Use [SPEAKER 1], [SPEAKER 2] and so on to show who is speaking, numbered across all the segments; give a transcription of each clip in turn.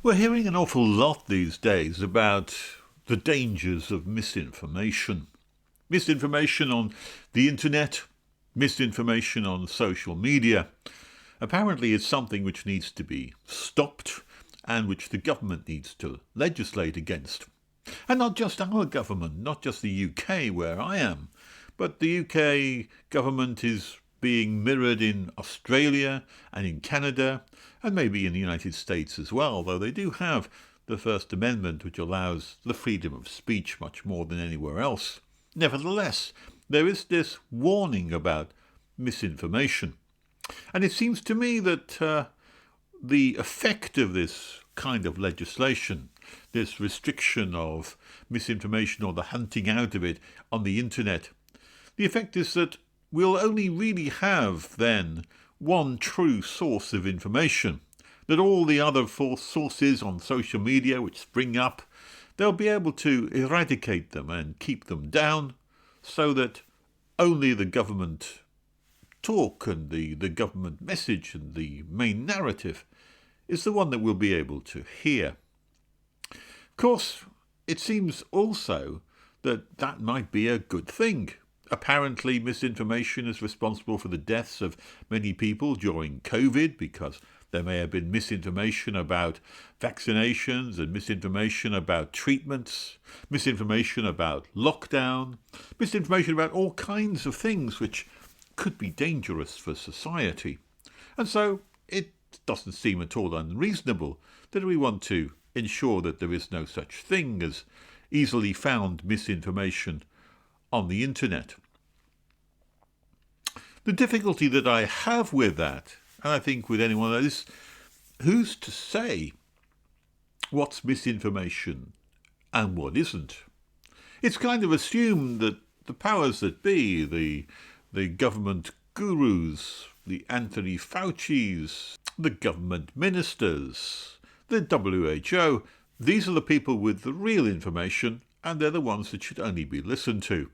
[SPEAKER 1] We're hearing an awful lot these days about the dangers of misinformation. Misinformation on the internet, misinformation on social media. Apparently it's something which needs to be stopped and which the government needs to legislate against. And not just our government, not just the UK where I am, but the UK government is being mirrored in Australia and in Canada and maybe in the United States as well, though they do have the First Amendment, which allows the freedom of speech much more than anywhere else. Nevertheless, there is this warning about misinformation. And it seems to me that the effect of this kind of legislation, this restriction of misinformation or the hunting out of it on the internet, the effect is that we'll only really have then one true source of information, that all the other false sources on social media which spring up, they'll be able to eradicate them and keep them down so that only the government talk and the government message and the main narrative is the one that we'll be able to hear. Of course, it seems also that that might be a good thing. Apparently, misinformation is responsible for the deaths of many people during COVID because there may have been misinformation about vaccinations and misinformation about treatments, misinformation about lockdown, misinformation about all kinds of things which could be dangerous for society. And so it doesn't seem at all unreasonable that we want to ensure that there is no such thing as easily found misinformation on the internet. The difficulty that I have with that, and I think with anyone, is who's to say what's misinformation and what isn't? It's kind of assumed that the powers that be, the government gurus, the Anthony Faucis, the government ministers, the WHO, these are the people with the real information, and they're the ones that should only be listened to.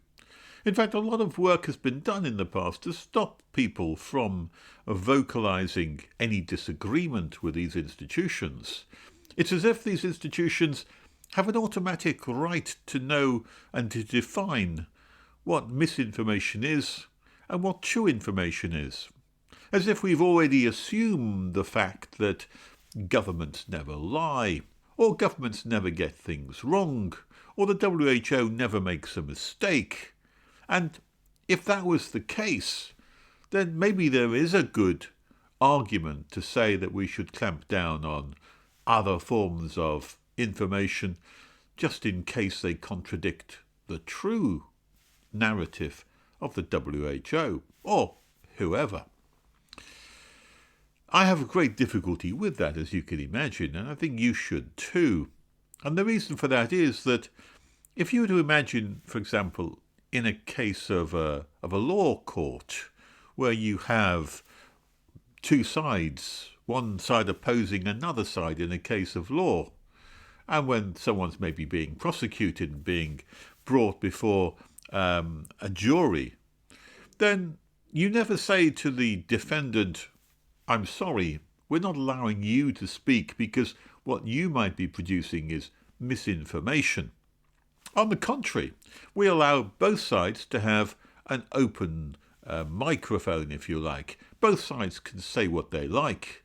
[SPEAKER 1] In fact, a lot of work has been done in the past to stop people from vocalizing any disagreement with these institutions. It's as if these institutions have an automatic right to know and to define what misinformation is and what true information is. As if we've already assumed the fact that governments never lie, or governments never get things wrong, or the WHO never makes a mistake. And if that was the case, then maybe there is a good argument to say that we should clamp down on other forms of information just in case they contradict the true narrative of the WHO or whoever. I have a great difficulty with that, as you can imagine, and I think you should too. And the reason for that is that if you were to imagine, for example, in a case of a law court where you have two sides, one side opposing another side in a case of law, and when someone's maybe being prosecuted and being brought before a jury, then you never say to the defendant, "I'm sorry, we're not allowing you to speak because what you might be producing is misinformation." On the contrary, we allow both sides to have an open microphone, if you like. Both sides can say what they like.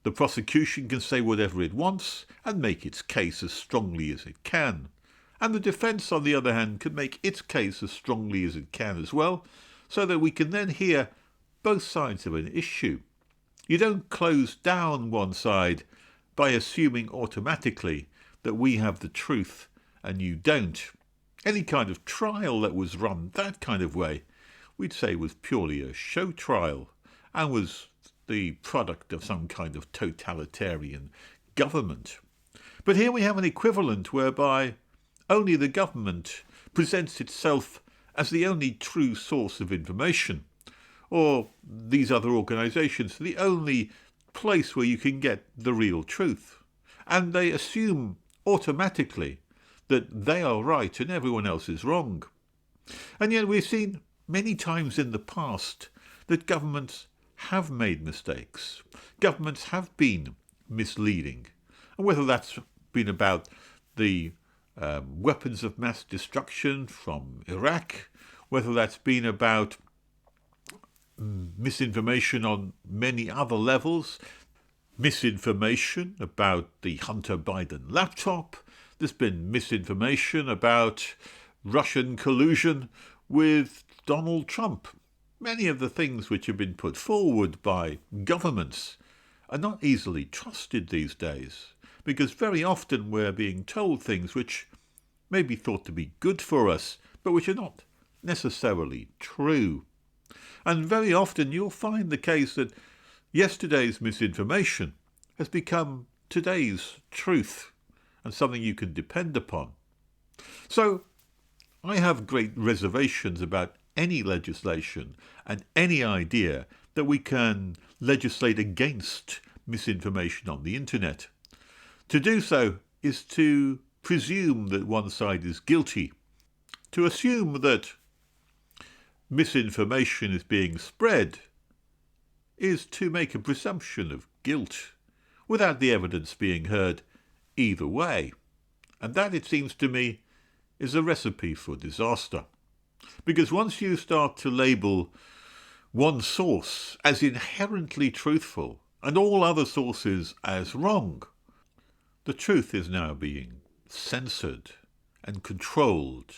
[SPEAKER 1] The prosecution can say whatever it wants and make its case as strongly as it can. And the defence, on the other hand, can make its case as strongly as it can as well, so that we can then hear both sides of an issue. You don't close down one side by assuming automatically that we have the truth and you don't. Any kind of trial that was run that kind of way, we'd say was purely a show trial and was the product of some kind of totalitarian government. But here we have an equivalent whereby only the government presents itself as the only true source of information, or these other organisations, the only place where you can get the real truth. And they assume automatically that they are right and everyone else is wrong. And yet we've seen many times in the past that governments have made mistakes. Governments have been misleading. And whether that's been about the weapons of mass destruction from Iraq, whether that's been about misinformation on many other levels, misinformation about the Hunter Biden laptop, there's been misinformation about Russian collusion with Donald Trump. Many of the things which have been put forward by governments are not easily trusted these days, because very often we're being told things which may be thought to be good for us, but which are not necessarily true. And very often you'll find the case that yesterday's misinformation has become today's truth and something you can depend upon. So I have great reservations about any legislation and any idea that we can legislate against misinformation on the internet. To do so is to presume that one side is guilty, to assume that misinformation is being spread is to make a presumption of guilt without the evidence being heard either way. And that, it seems to me, is a recipe for disaster. Because once you start to label one source as inherently truthful and all other sources as wrong, the truth is now being censored and controlled.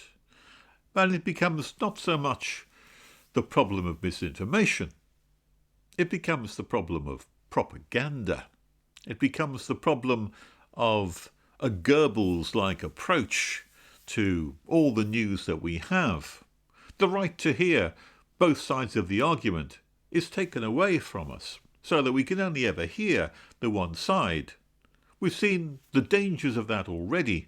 [SPEAKER 1] And it becomes not so much the problem of misinformation, it becomes the problem of propaganda. It becomes the problem of a Goebbels-like approach to all the news that we have. The right to hear both sides of the argument is taken away from us, so that we can only ever hear the one side. We've seen the dangers of that already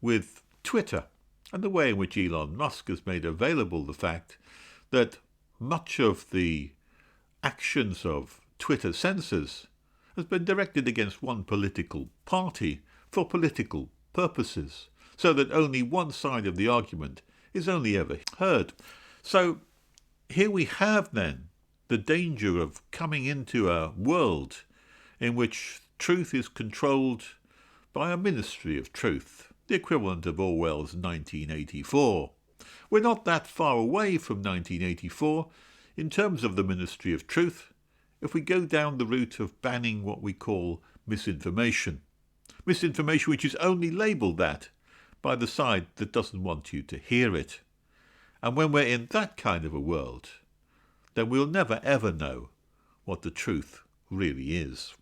[SPEAKER 1] with Twitter and the way in which Elon Musk has made available the fact that much of the actions of Twitter censors has been directed against one political party for political purposes, so that only one side of the argument is only ever heard. So here we have then the danger of coming into a world in which truth is controlled by a Ministry of Truth, the equivalent of Orwell's 1984. We're not that far away from 1984 in terms of the Ministry of Truth if we go down the route of banning what we call misinformation. Misinformation which is only labelled that by the side that doesn't want you to hear it. And when we're in that kind of a world, then we'll never ever know what the truth really is.